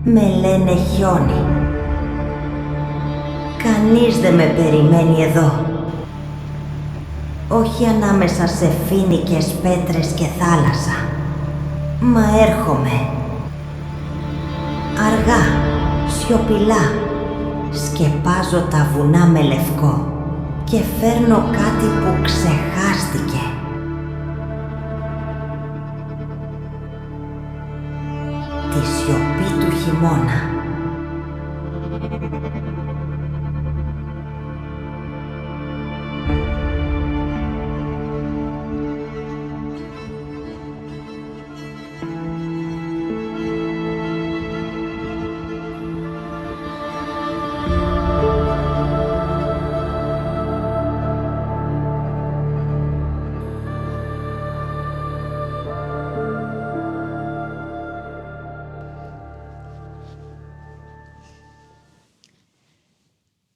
Με λένε Χιόνι. Κανείς δεν με περιμένει εδώ. Όχι ανάμεσα σε φοίνικες, πέτρες και θάλασσα. Μα έρχομαι. Αργά, σιωπηλά, σκεπάζω τα βουνά με λευκό και φέρνω κάτι που ξεχάστηκε. Τη σιωπή του χειμώνα.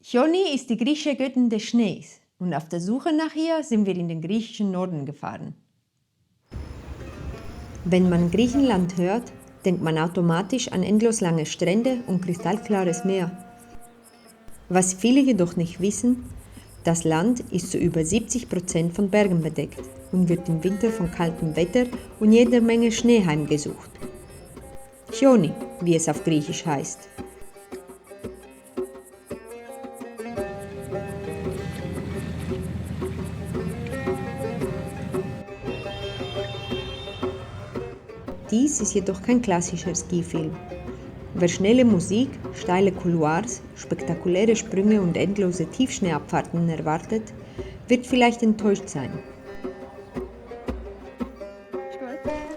Chioni ist die griechische Göttin des Schnees und auf der Suche nach ihr sind wir in den griechischen Norden gefahren. Wenn man Griechenland hört, denkt man automatisch an endlos lange Strände und kristallklares Meer. Was viele jedoch nicht wissen, das Land ist zu über 70% von Bergen bedeckt und wird im Winter von kaltem Wetter und jeder Menge Schnee heimgesucht. Chioni, wie es auf Griechisch heißt. Dies ist jedoch kein klassischer Skifilm. Wer schnelle Musik, steile Couloirs, spektakuläre Sprünge und endlose Tiefschneeabfahrten erwartet, wird vielleicht enttäuscht sein.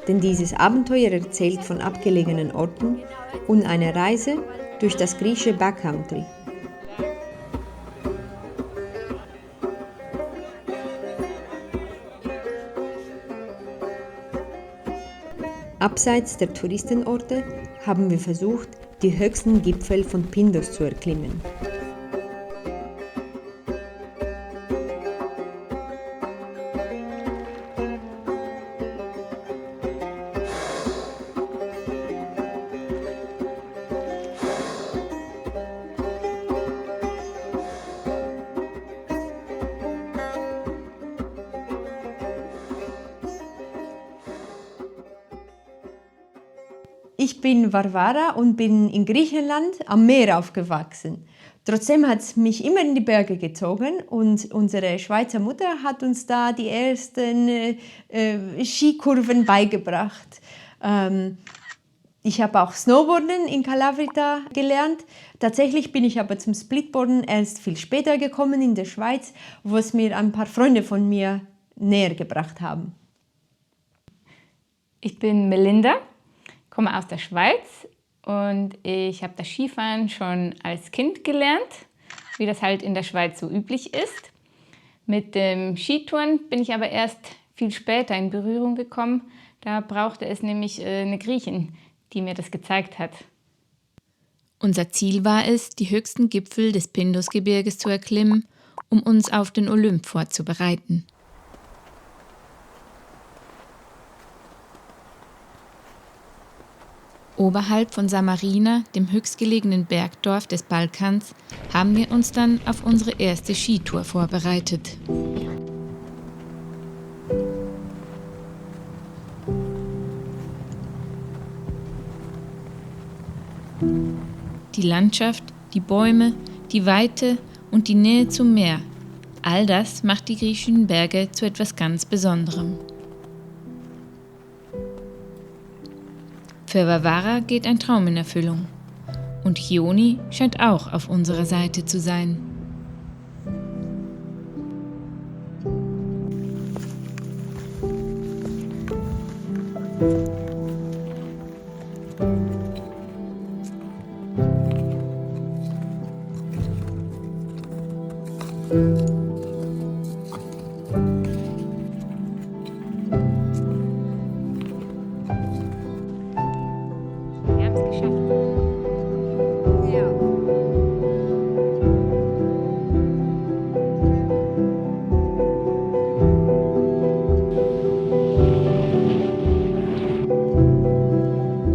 Denn dieses Abenteuer erzählt von abgelegenen Orten und einer Reise durch das griechische Backcountry. Abseits der Touristenorte haben wir versucht, die höchsten Gipfel von Pindos zu erklimmen. Ich bin Varvara und bin in Griechenland am Meer aufgewachsen. Trotzdem hat es mich immer in die Berge gezogen und unsere Schweizer Mutter hat uns da die ersten Skikurven beigebracht. Ich habe auch Snowboarden in Calavrita gelernt. Tatsächlich bin ich aber zum Splitboarden erst viel später gekommen in der Schweiz, wo es mir ein paar Freunde von mir näher gebracht haben. Ich bin Melinda, komme aus der Schweiz und ich habe das Skifahren schon als Kind gelernt, wie das halt in der Schweiz so üblich ist. Mit dem Skitouren bin ich aber erst viel später in Berührung gekommen. Da brauchte es nämlich eine Griechin, die mir das gezeigt hat. Unser Ziel war es, die höchsten Gipfel des Pindusgebirges zu erklimmen, um uns auf den Olymp vorzubereiten. Oberhalb von Samarina, dem höchstgelegenen Bergdorf des Balkans, haben wir uns dann auf unsere erste Skitour vorbereitet. Die Landschaft, die Bäume, die Weite und die Nähe zum Meer, all das macht die griechischen Berge zu etwas ganz Besonderem. Für Varvara geht ein Traum in Erfüllung. Und Chioni scheint auch auf unserer Seite zu sein.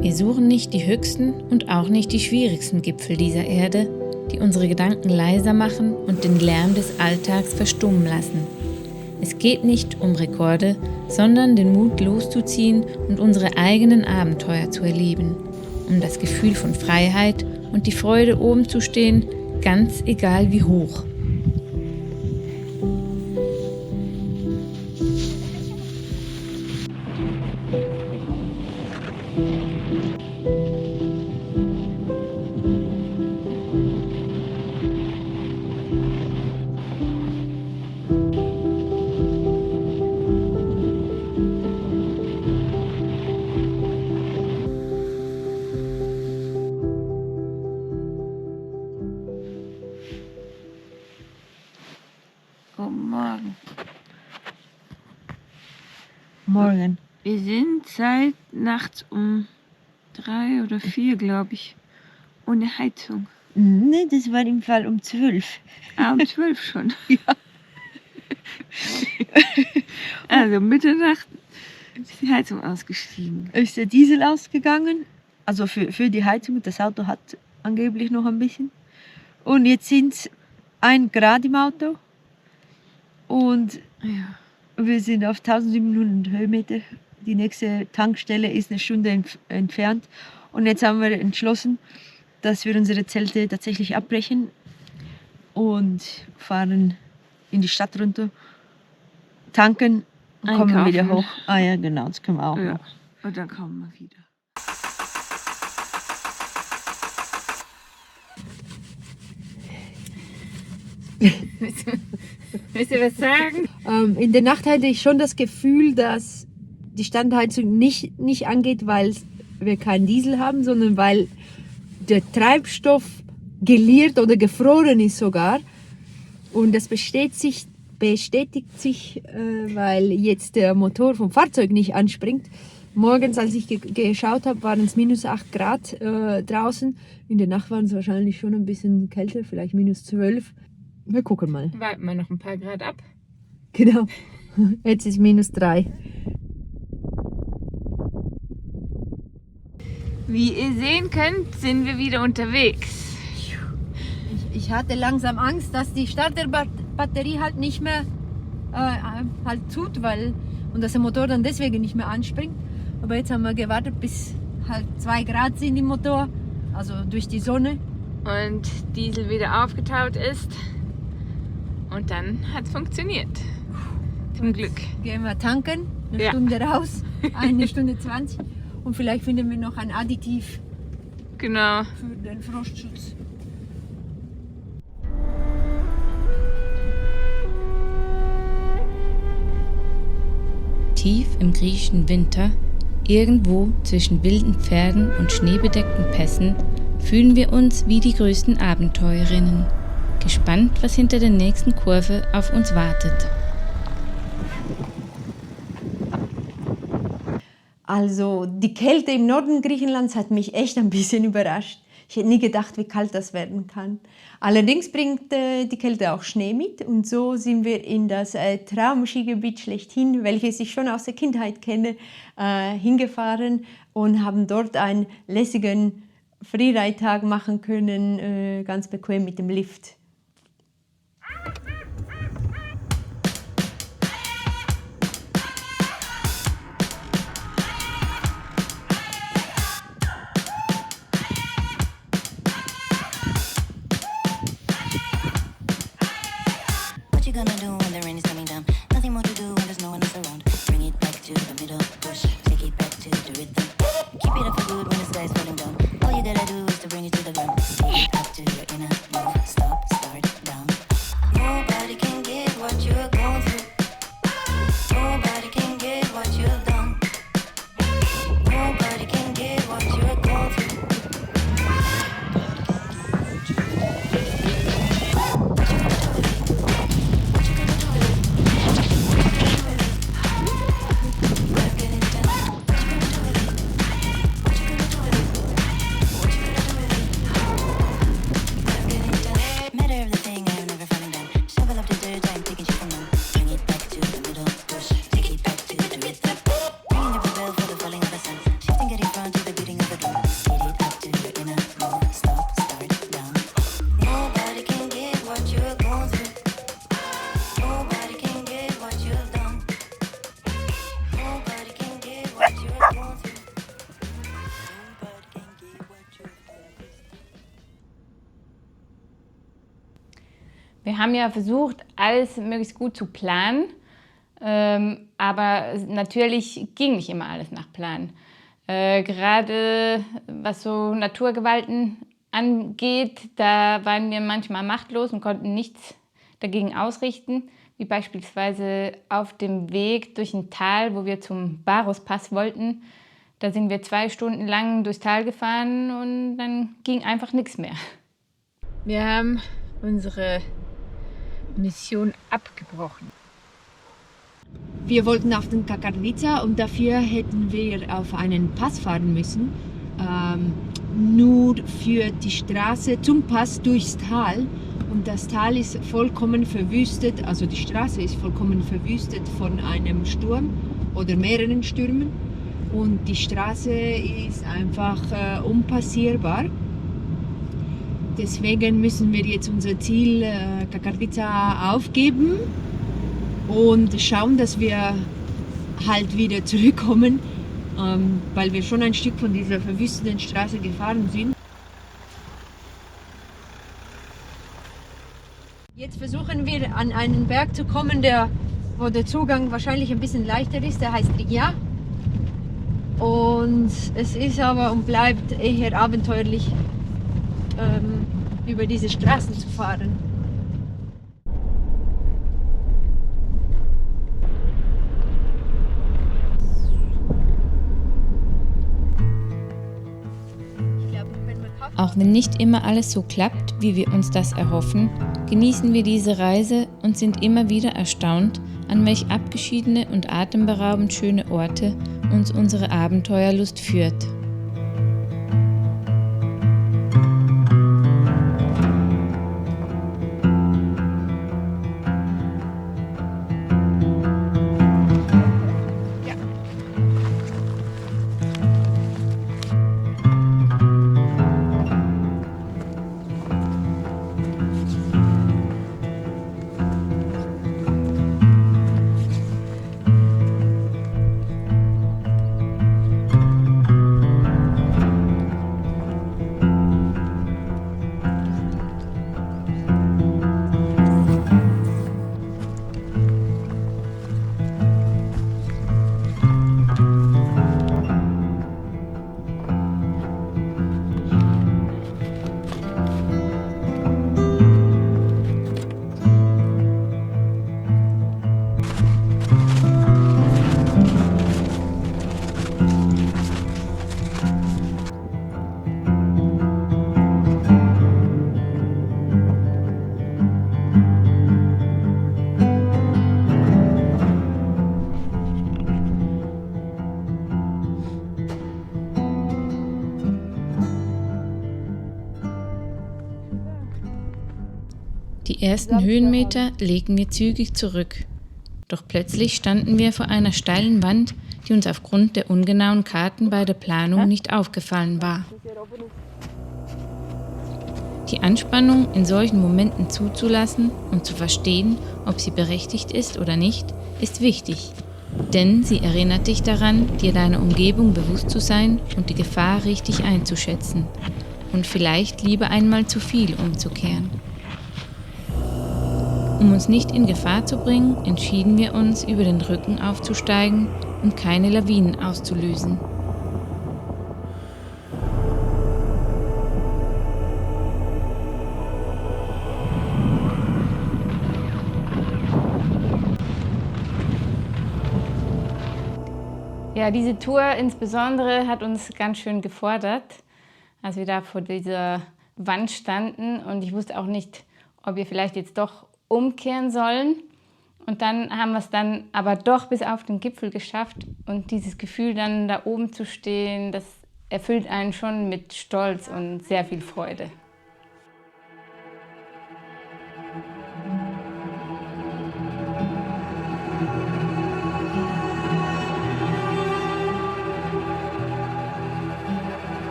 Wir Wir suchen nicht die höchsten und auch nicht die schwierigsten Gipfel dieser Erde, die unsere Gedanken leiser machen und den Lärm des Alltags verstummen lassen. Es geht nicht um Rekorde, sondern den Mut loszuziehen und unsere eigenen Abenteuer zu erleben, um das Gefühl von Freiheit und die Freude, oben zu stehen, ganz egal wie hoch. Guten Morgen. Morgen. Wir sind seit nachts um 3 oder 4, glaube ich, ohne Heizung. Ne, das war im Fall um 12. Um 12 schon. Ja. Also Mitternacht ist die Heizung ausgestiegen. Ist der Diesel ausgegangen, also für die Heizung. Das Auto hat angeblich noch ein bisschen. Und jetzt sind es 1 Grad im Auto. Und Ja. wir sind auf 1700 Höhenmeter. Die nächste Tankstelle ist eine Stunde entfernt. Und jetzt haben wir entschlossen, dass wir unsere Zelte tatsächlich abbrechen und fahren in die Stadt runter, tanken und kommen Einkaufen. wieder hoch. Ah ja, genau, das können wir auch Ja. noch. Und dann kommen wir wieder. Willst du was sagen? In der Nacht hatte ich schon das Gefühl, dass die Standheizung nicht angeht, weil wir keinen Diesel haben, sondern weil der Treibstoff geliert oder gefroren ist sogar. Und das bestätigt sich, weil jetzt der Motor vom Fahrzeug nicht anspringt. Morgens, als ich geschaut habe, waren es minus 8 Grad draußen. In der Nacht waren es wahrscheinlich schon ein bisschen kälter, vielleicht minus 12. Wir gucken mal. Warten wir noch ein paar Grad ab. Genau. Jetzt ist minus 3. Wie ihr sehen könnt, sind wir wieder unterwegs. Ich hatte langsam Angst, dass die Starterbatterie halt nicht mehr halt tut, und dass der Motor dann deswegen nicht mehr anspringt. Aber jetzt haben wir gewartet, bis halt 2 Grad sind im Motor, also durch die Sonne. Und Diesel wieder aufgetaut ist. Und dann hat es funktioniert. Zum Glück. Gehen wir tanken, eine Ja. Stunde raus, 1 Stunde 20. Und vielleicht finden wir noch ein Additiv Genau. für den Frostschutz. Tief im griechischen Winter, irgendwo zwischen wilden Pferden und schneebedeckten Pässen, fühlen wir uns wie die größten Abenteurerinnen, gespannt, was hinter der nächsten Kurve auf uns wartet. Also die Kälte im Norden Griechenlands hat mich echt ein bisschen überrascht. Ich hätte nie gedacht, wie kalt das werden kann. Allerdings bringt die Kälte auch Schnee mit und so sind wir in das Traumskigebiet schlechthin, welches ich schon aus der Kindheit kenne, hingefahren und haben dort einen lässigen Freeride-Tag machen können, ganz bequem mit dem Lift. What you gonna do when the rain is coming down? Nothing more to do when there's no one else around. Bring it back to the middle, push, take it back to the rhythm. Keep it up for good when the sky's falling down. All you gotta do is to bring it to the ground. Take it up to your inner move. Stop, start, down. Nobody can get what you're going through. Nobody can get what you've done. Nobody can get what you're going through. What you gonna do with it? What you gonna do with it? Let's get it done. Wir haben ja versucht, alles möglichst gut zu planen, aber natürlich ging nicht immer alles nach Plan. Gerade was so Naturgewalten angeht, da waren wir manchmal machtlos und konnten nichts dagegen ausrichten, wie beispielsweise auf dem Weg durch ein Tal, wo wir zum Barospass wollten. Da sind wir 2 Stunden lang durchs Tal gefahren und dann ging einfach nichts mehr. Wir haben unsere Mission abgebrochen. Wir wollten auf den Kakarnica und dafür hätten wir auf einen Pass fahren müssen. Nur für die Straße zum Pass durchs Tal. Und das Tal ist vollkommen verwüstet, also die Straße ist vollkommen verwüstet von einem Sturm oder mehreren Stürmen. Und die Straße ist einfach unpassierbar. Deswegen müssen wir jetzt unser Ziel Kakarnica aufgeben und schauen, dass wir halt wieder zurückkommen, weil wir schon ein Stück von dieser verwüsteten Straße gefahren sind. Jetzt versuchen wir an einen Berg zu kommen, wo der Zugang wahrscheinlich ein bisschen leichter ist, der heißt Rigia. Und es ist aber und bleibt eher abenteuerlich, über diese Straßen zu fahren. Auch wenn nicht immer alles so klappt, wie wir uns das erhoffen, genießen wir diese Reise und sind immer wieder erstaunt, an welch abgeschiedene und atemberaubend schöne Orte uns unsere Abenteuerlust führt. Die ersten Höhenmeter legen wir zügig zurück. Doch plötzlich standen wir vor einer steilen Wand, die uns aufgrund der ungenauen Karten bei der Planung nicht aufgefallen war. Die Anspannung in solchen Momenten zuzulassen und zu verstehen, ob sie berechtigt ist oder nicht, ist wichtig. Denn sie erinnert dich daran, dir deiner Umgebung bewusst zu sein und die Gefahr richtig einzuschätzen. Und vielleicht lieber einmal zu viel umzukehren. Um uns nicht in Gefahr zu bringen, entschieden wir uns, über den Rücken aufzusteigen und keine Lawinen auszulösen. Ja, diese Tour insbesondere hat uns ganz schön gefordert, als wir da vor dieser Wand standen und ich wusste auch nicht, ob wir vielleicht jetzt doch umkehren sollen. Und dann haben wir es dann aber doch bis auf den Gipfel geschafft und dieses Gefühl dann da oben zu stehen, das erfüllt einen schon mit Stolz und sehr viel Freude.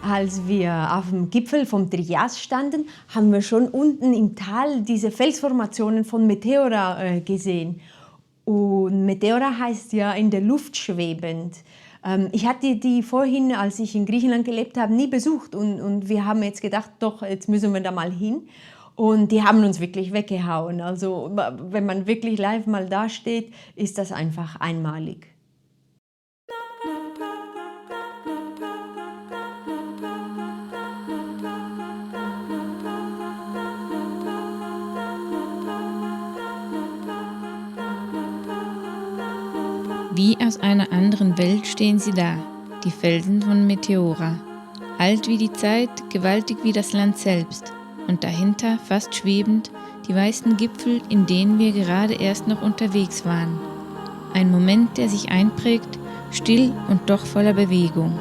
Als wir auf dem Gipfel vom Trias standen, haben wir schon unten im Tal diese Felsformationen von Meteora gesehen. Und Meteora heißt ja in der Luft schwebend. Ich hatte die vorhin, als ich in Griechenland gelebt habe, nie besucht. Und wir haben jetzt gedacht, doch, jetzt müssen wir da mal hin. Und die haben uns wirklich weggehauen. Also wenn man wirklich live mal da steht, ist das einfach einmalig. Wie aus einer anderen Welt stehen sie da, die Felsen von Meteora. Alt wie die Zeit, gewaltig wie das Land selbst. Und dahinter, fast schwebend, die weißen Gipfel, in denen wir gerade erst noch unterwegs waren. Ein Moment, der sich einprägt, still und doch voller Bewegung.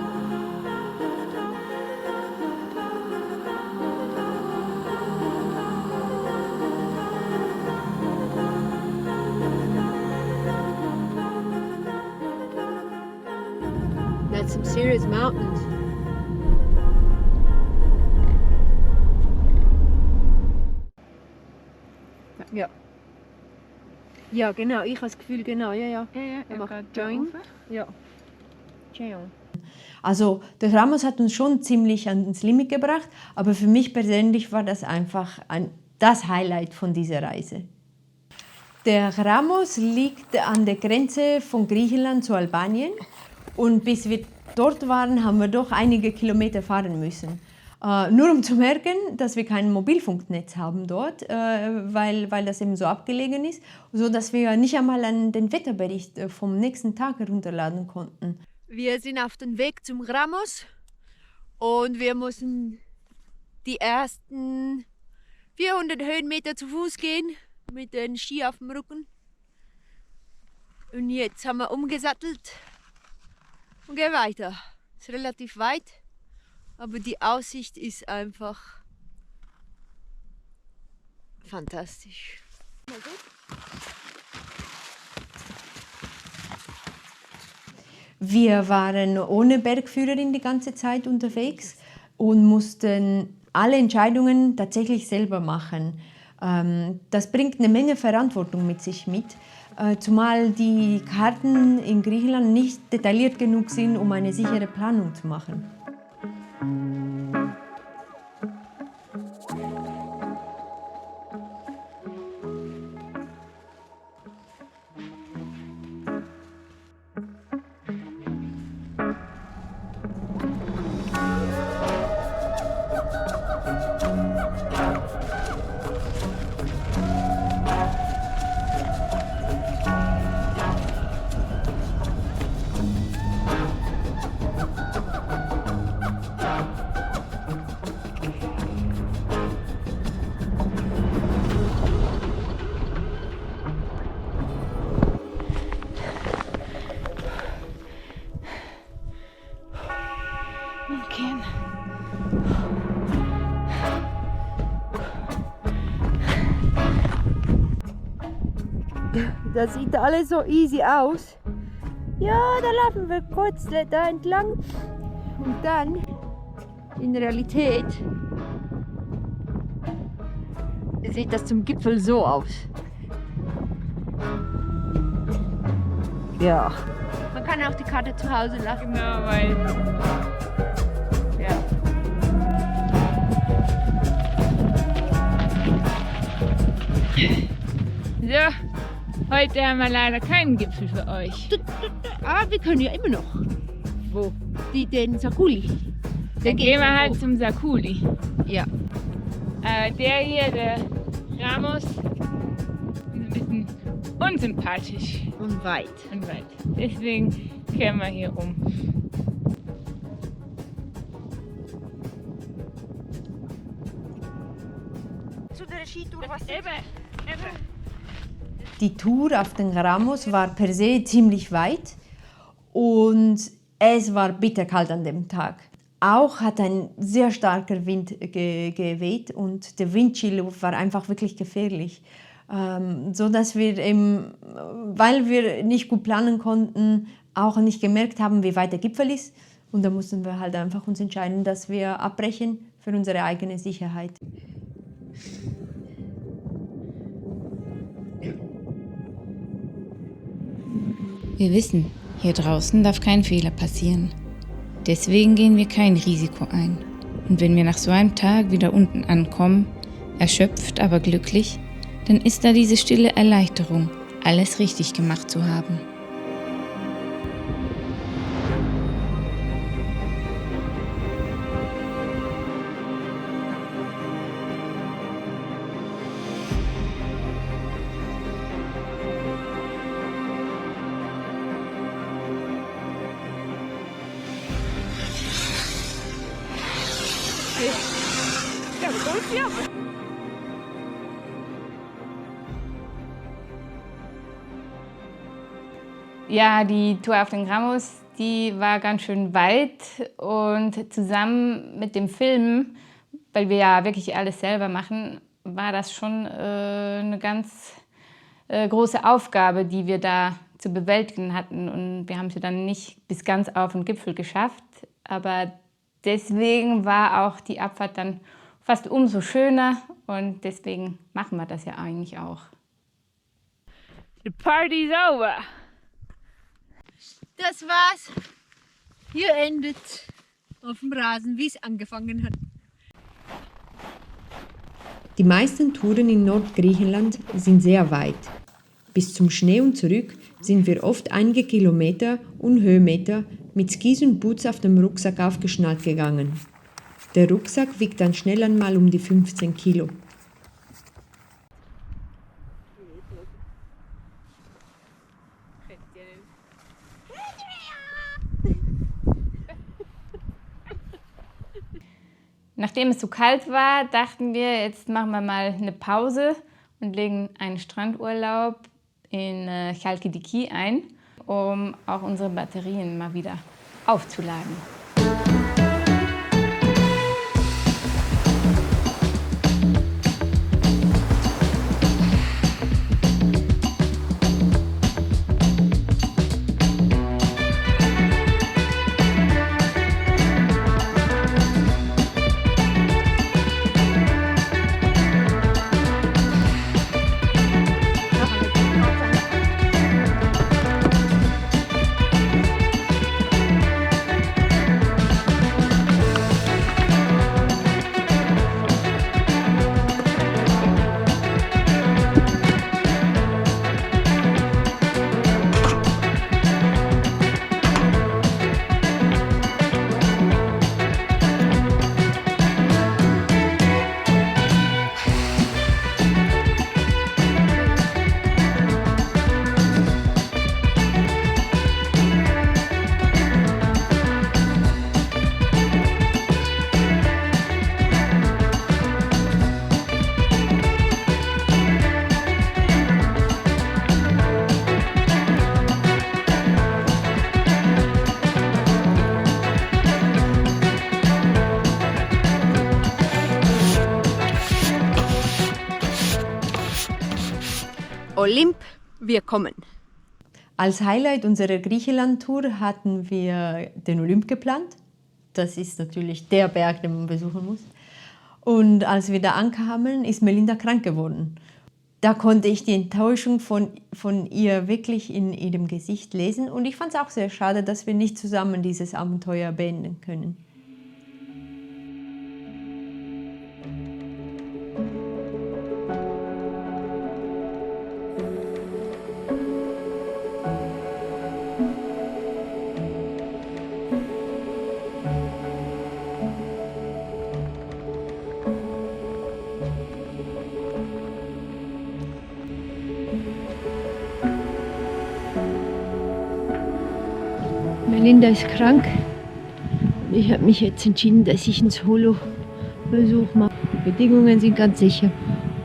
That's some serious mountains. Ja. Ja, genau, ich habe das Gefühl, genau, ja. Er macht Join. Ja. Also, der Ramos hat uns schon ziemlich ans Limit gebracht, aber für mich persönlich war das einfach das Highlight von dieser Reise. Der Ramos liegt an der Grenze von Griechenland zu Albanien und bis wir dort waren, haben wir doch einige Kilometer fahren müssen. Nur um zu merken, dass wir kein Mobilfunknetz haben dort, weil das eben so abgelegen ist, sodass wir nicht einmal den Wetterbericht vom nächsten Tag herunterladen konnten. Wir sind auf dem Weg zum Ramos und wir mussten die ersten 400 Höhenmeter zu Fuß gehen mit den Ski auf dem Rücken. Und jetzt haben wir umgesattelt und gehen weiter. Es ist relativ weit. Aber die Aussicht ist einfach fantastisch. Wir waren ohne Bergführerin die ganze Zeit unterwegs und mussten alle Entscheidungen tatsächlich selber machen. Das bringt eine Menge Verantwortung mit sich mit, zumal die Karten in Griechenland nicht detailliert genug sind, um eine sichere Planung zu machen. Das sieht alles so easy aus. Ja, da laufen wir kurz da entlang. Und dann, in Realität, sieht das zum Gipfel so aus. Ja. Man kann auch die Karte zu Hause lassen. Genau, weil. Ja. So, heute haben wir leider keinen Gipfel für euch. Aber wir können ja immer noch. Wo? Den Sakuli. Dann gehen wir halt zum Sakuli. Ja. Der hier, der Ramos, ist ein bisschen unsympathisch Und weit. und weit. Deswegen kehren wir hier um. Zu der Skitour, was Die Tour auf den Ramos war per se ziemlich weit und es war bitterkalt an dem Tag. Auch hat ein sehr starker Wind geweht und der Windchill war einfach wirklich gefährlich. So dass wir eben, weil wir nicht gut planen konnten, auch nicht gemerkt haben, wie weit der Gipfel ist. Und da mussten wir halt einfach uns entscheiden, dass wir abbrechen für unsere eigene Sicherheit. Wir wissen, hier draußen darf kein Fehler passieren. Deswegen gehen wir kein Risiko ein. Und wenn wir nach so einem Tag wieder unten ankommen, erschöpft, aber glücklich, dann ist da diese stille Erleichterung, alles richtig gemacht zu haben. Ja, die Tour auf den Ramos, die war ganz schön weit und zusammen mit dem Film, weil wir ja wirklich alles selber machen, war das schon eine ganz große Aufgabe, die wir da zu bewältigen hatten. Und wir haben sie dann nicht bis ganz auf den Gipfel geschafft, aber deswegen war auch die Abfahrt dann fast umso schöner und deswegen machen wir das ja eigentlich auch. The party's over! Das war's. Hier endet auf dem Rasen, wie es angefangen hat. Die meisten Touren in Nordgriechenland sind sehr weit. Bis zum Schnee und zurück sind wir oft einige Kilometer und Höhenmeter mit Skis und Boots auf dem Rucksack aufgeschnallt gegangen. Der Rucksack wiegt dann schnell einmal um die 15 Kilo. Nachdem es so kalt war, dachten wir, jetzt machen wir mal eine Pause und legen einen Strandurlaub in Chalkidiki ein, um auch unsere Batterien mal wieder aufzuladen. Olymp wir kommen. Als Highlight unserer Griechenland-Tour hatten wir den Olymp geplant. Das ist natürlich der Berg, den man besuchen muss. Und als wir da ankamen, ist Melinda krank geworden. Da konnte ich die Enttäuschung von ihr wirklich in ihrem Gesicht lesen. Und ich fand es auch sehr schade, dass wir nicht zusammen dieses Abenteuer beenden können. Melinda ist krank. Ich habe mich jetzt entschieden, dass ich einen Solo-Versuch mache. Die Bedingungen sind ganz sicher.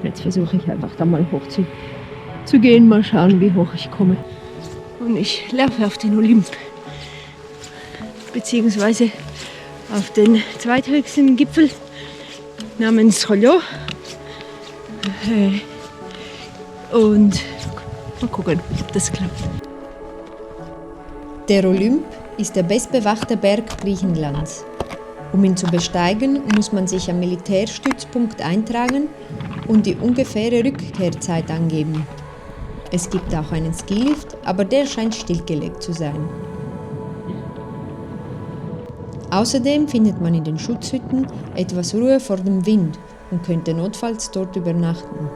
Jetzt versuche ich einfach da mal hoch zu gehen, mal schauen, wie hoch ich komme. Und ich laufe auf den Olymp, beziehungsweise auf den zweithöchsten Gipfel namens Rollo. Und mal gucken, ob das klappt. Der Olymp ist der bestbewachte Berg Griechenlands. Um ihn zu besteigen, muss man sich am Militärstützpunkt eintragen und die ungefähre Rückkehrzeit angeben. Es gibt auch einen Skilift, aber der scheint stillgelegt zu sein. Außerdem findet man in den Schutzhütten etwas Ruhe vor dem Wind und könnte notfalls dort übernachten.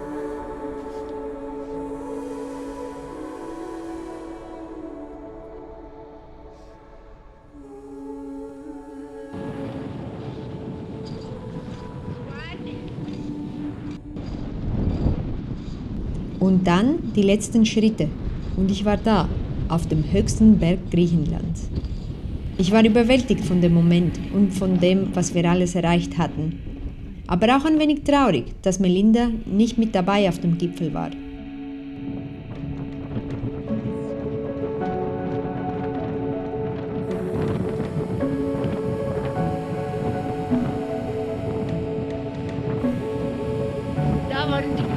Und dann die letzten Schritte. Und ich war da, auf dem höchsten Berg Griechenlands. Ich war überwältigt von dem Moment und von dem, was wir alles erreicht hatten. Aber auch ein wenig traurig, dass Melinda nicht mit dabei auf dem Gipfel war. Da waren die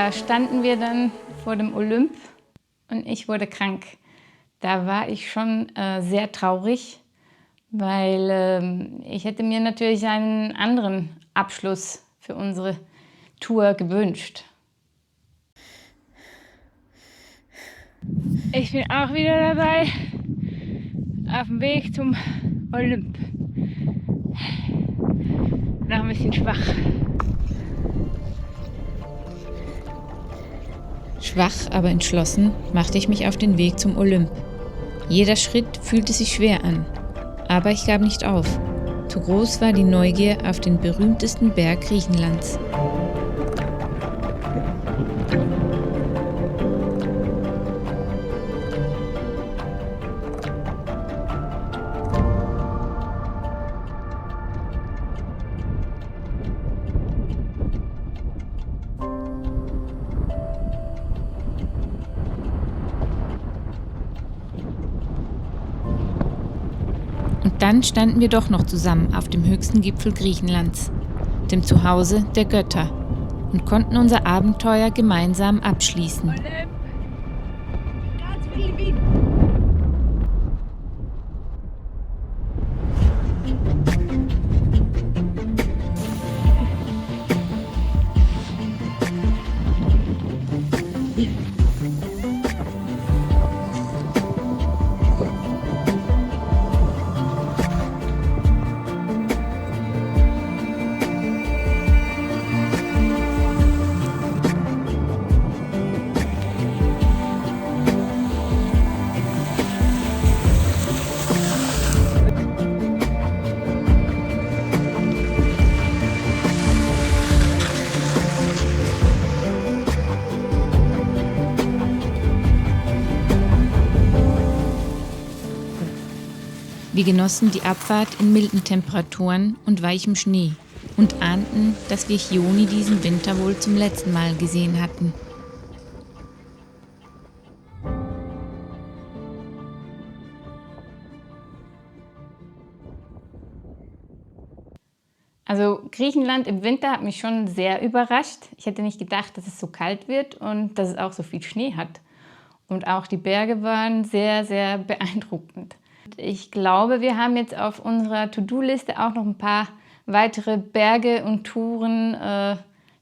Da standen wir dann vor dem Olymp und ich wurde krank. Da war ich schon sehr traurig, weil ich hätte mir natürlich einen anderen Abschluss für unsere Tour gewünscht. Ich bin auch wieder dabei, auf dem Weg zum Olymp. Noch ein bisschen schwach. Schwach, aber entschlossen machte ich mich auf den Weg zum Olymp. Jeder Schritt fühlte sich schwer an, aber ich gab nicht auf. Zu groß war die Neugier auf den berühmtesten Berg Griechenlands. Und dann standen wir doch noch zusammen auf dem höchsten Gipfel Griechenlands, dem Zuhause der Götter, und konnten unser Abenteuer gemeinsam abschließen. Ganz viel Wind. Wir genossen die Abfahrt in milden Temperaturen und weichem Schnee und ahnten, dass wir Chioni diesen Winter wohl zum letzten Mal gesehen hatten. Also Griechenland im Winter hat mich schon sehr überrascht. Ich hätte nicht gedacht, dass es so kalt wird und dass es auch so viel Schnee hat. Und auch die Berge waren sehr, sehr beeindruckend. Ich glaube, wir haben jetzt auf unserer To-Do-Liste auch noch ein paar weitere Berge und Touren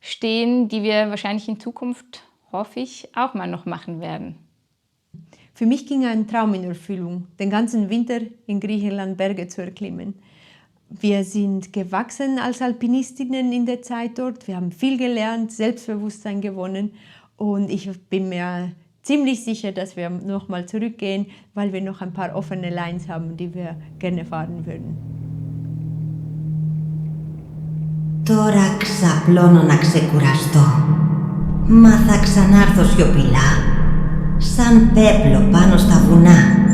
stehen, die wir wahrscheinlich in Zukunft, hoffe ich, auch mal noch machen werden. Für mich ging ein Traum in Erfüllung, den ganzen Winter in Griechenland Berge zu erklimmen. Wir sind gewachsen als Alpinistinnen in der Zeit dort. Wir haben viel gelernt, Selbstbewusstsein gewonnen und ich bin mir ziemlich sicher, dass wir nochmal zurückgehen, weil wir noch ein paar offene Lines haben, die wir gerne fahren würden. Τώρα ξαπλώνω να ξεκουραστώ. Μα θα ξανάρθω σιωπηλά, σαν πέπλο πάνω στα βουνά.